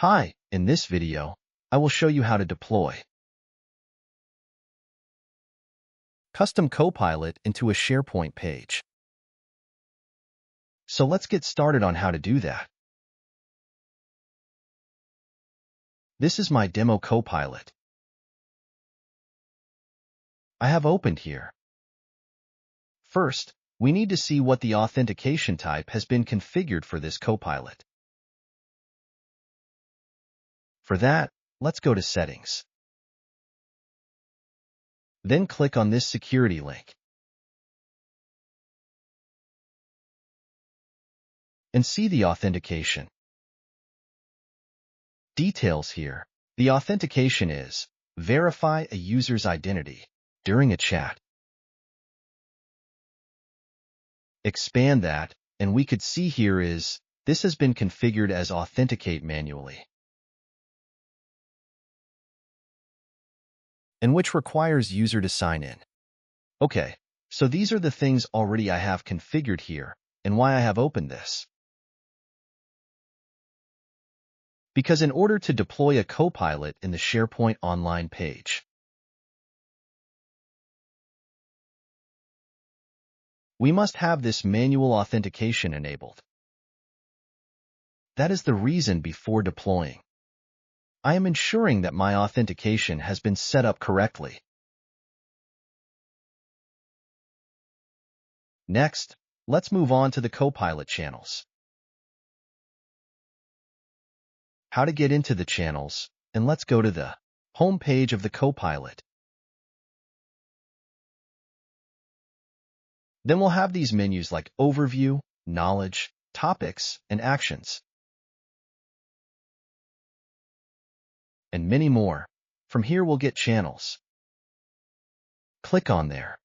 Hi, in this video, I will show you how to deploy Custom Copilot into a SharePoint page. So let's get started on how to do that. This is my demo Copilot. I have opened here. First, we need to see what the authentication type has been configured for this Copilot. For that, let's go to Settings. Then click on this security link. And see the authentication. Details here. The authentication is verify a user's identity during a chat. Expand that, and we could see here is this has been configured as authenticate manually, and which requires user to sign in. Okay, so these are the things already I have configured here, and why I have opened this. Because in order to deploy a Copilot in the SharePoint Online page, we must have this manual authentication enabled. That is the reason before deploying. I am ensuring that my authentication has been set up correctly. Next, let's move on to the Copilot channels. How to get into the channels, and let's go to the home page of the Copilot. Then we'll have these menus like Overview, Knowledge, Topics, and Actions, and many more. From here we'll get Channels. Click on there.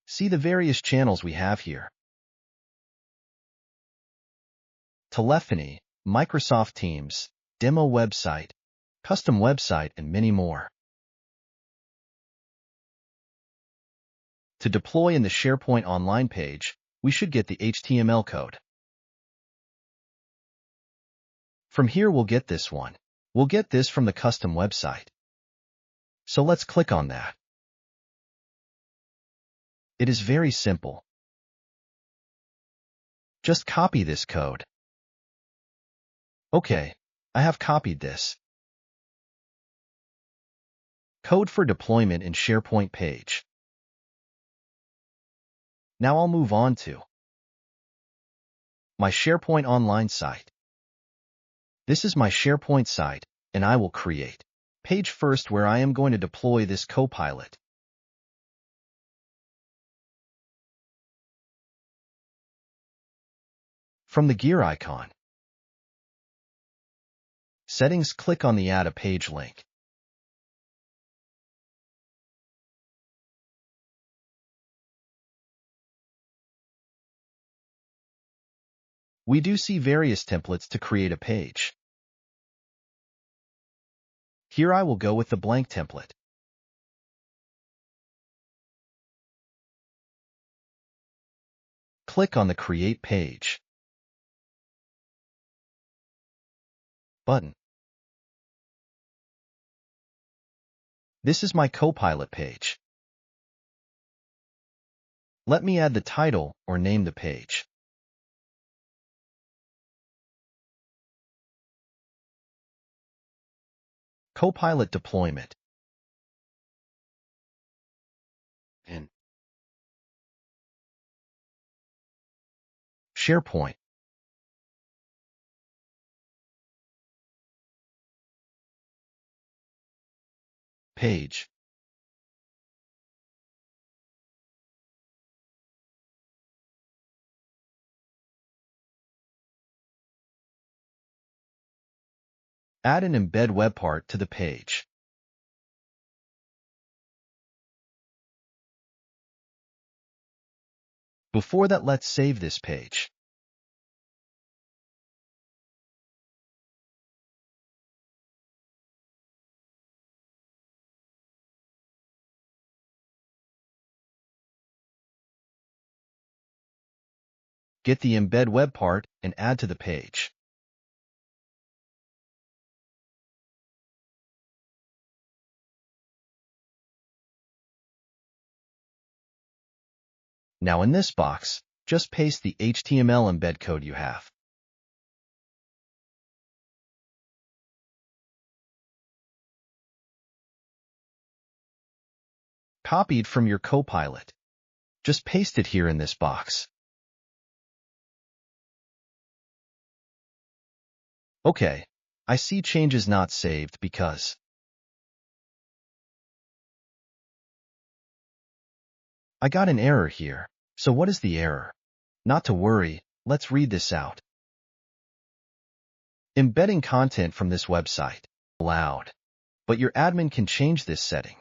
See the various channels we have here. Telephony, Microsoft Teams, Demo Website, Custom Website, and many more. To deploy in the SharePoint Online page, we should get the HTML code. From here we'll get this one. We'll get this from the custom website. So let's click on that. It is very simple. Just copy this code. Okay, I have copied this. Code for deployment in SharePoint page. Now I'll move on to my SharePoint Online site. This is my SharePoint site, and I will create page first where I am going to deploy this Copilot. From the gear icon, Settings, click on the Add a Page link. We do see various templates to create a page. Here I will go with the blank template. Click on the Create Page button. This is my Copilot page. Let me add the title or name the page. Copilot deployment. And SharePoint. Page. Add an embed web part to the page. Before that, let's save this page. Get the embed web part and add to the page. Now in this box, just paste the HTML embed code you have. Copied from your Copilot. Just paste it here in this box. Okay, I see changes not saved because I got an error here. So what is the error? Not to worry, let's read this out. Embedding content from this website. Allowed. But your admin can change this setting.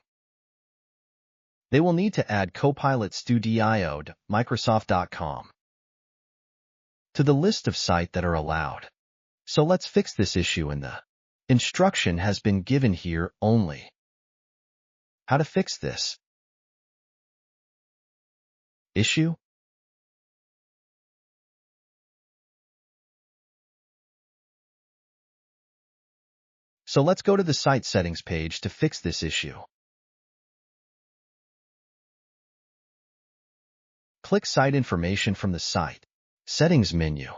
They will need to add Copilot Studio Microsoft.com to the list of sites that are allowed. So let's fix this issue in the instruction has been given here only. How to fix this? Issue? So let's go to the site settings page to fix this issue. Click Site Information from the Site Settings menu.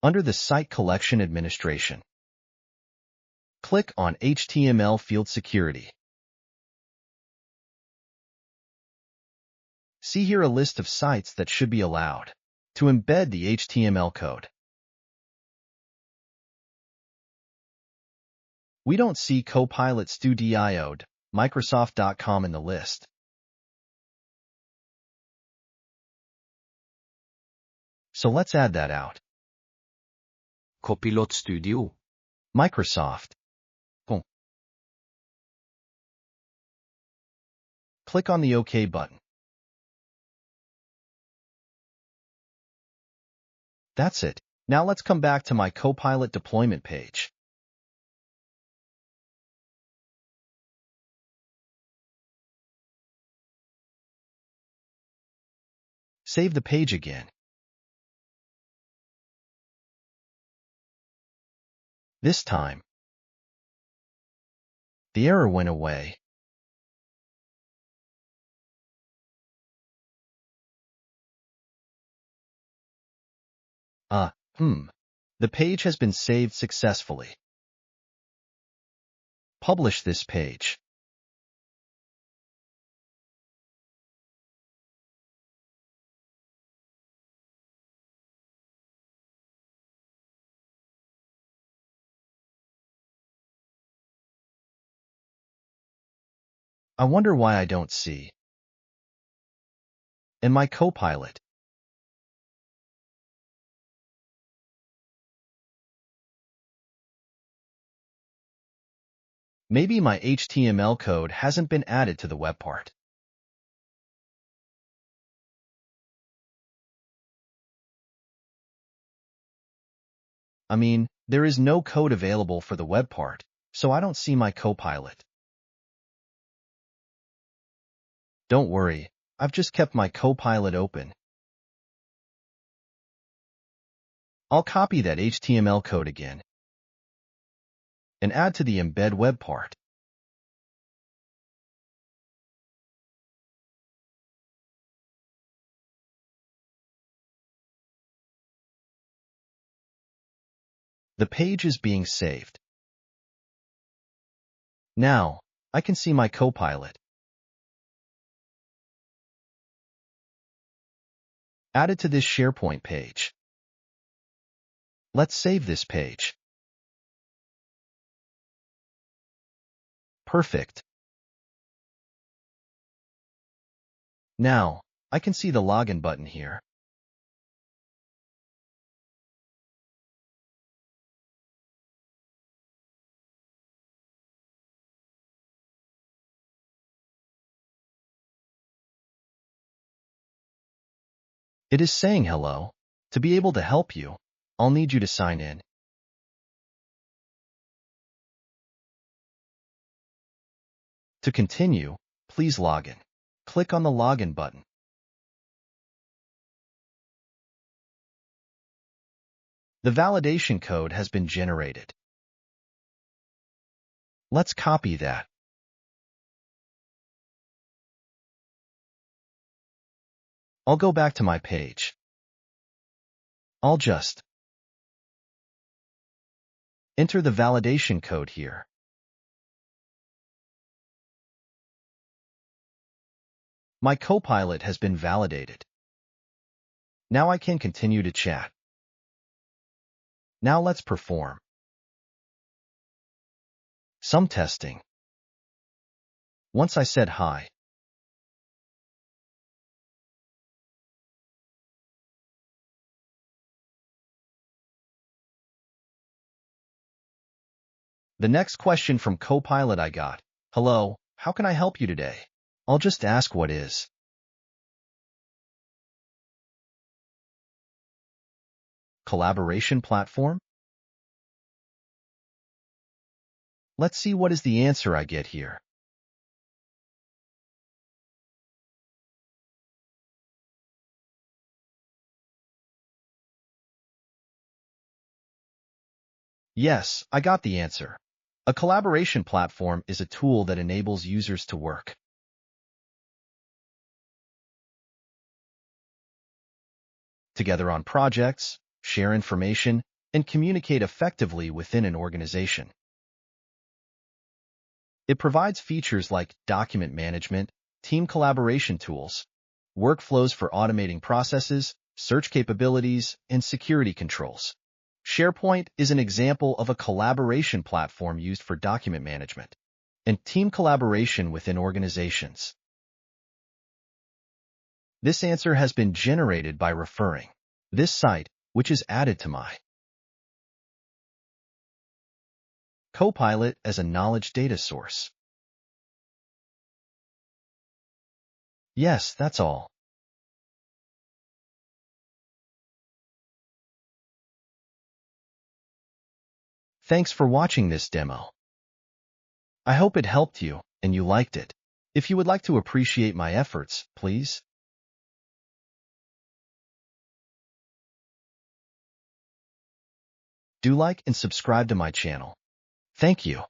Under the Site Collection Administration, click on HTML Field Security. See here a list of sites that should be allowed to embed the HTML code. We don't see Copilot Studio Microsoft.com in the list. So let's add that out. Copilot Studio. Microsoft. Click on the OK button. That's it. Now let's come back to my Copilot deployment page. Save the page again. This time, the error went away. The page has been saved successfully. Publish this page. I wonder why I don't see. In my Copilot, maybe my HTML code hasn't been added to the web part. I mean, there is no code available for the web part, so I don't see my Copilot. Don't worry, I've just kept my Copilot open. I'll copy that HTML code again and add to the embed web part. The page is being saved. Now, I can see my Copilot. Added to this SharePoint page. Let's save this page. Perfect. Now, I can see the login button here. It is saying hello. To be able to help you, I'll need you to sign in. To continue, please log in. Click on the Login button. The validation code has been generated. Let's copy that. I'll go back to my page. I'll just enter the validation code here. My Copilot has been validated. Now I can continue to chat. Now let's perform some testing. Once I said hi, the next question from Copilot I got, "Hello, how can I help you today?" I'll just ask what is collaboration platform? Let's see what is the answer I get here. Yes, I got the answer. A collaboration platform is a tool that enables users to work together on projects, share information, and communicate effectively within an organization. It provides features like document management, team collaboration tools, workflows for automating processes, search capabilities, and security controls. SharePoint is an example of a collaboration platform used for document management and team collaboration within organizations. This answer has been generated by referring this site, which is added to my Copilot as a knowledge data source. Yes, that's all. Thanks for watching this demo. I hope it helped you and you liked it. If you would like to appreciate my efforts, please do like and subscribe to my channel. Thank you.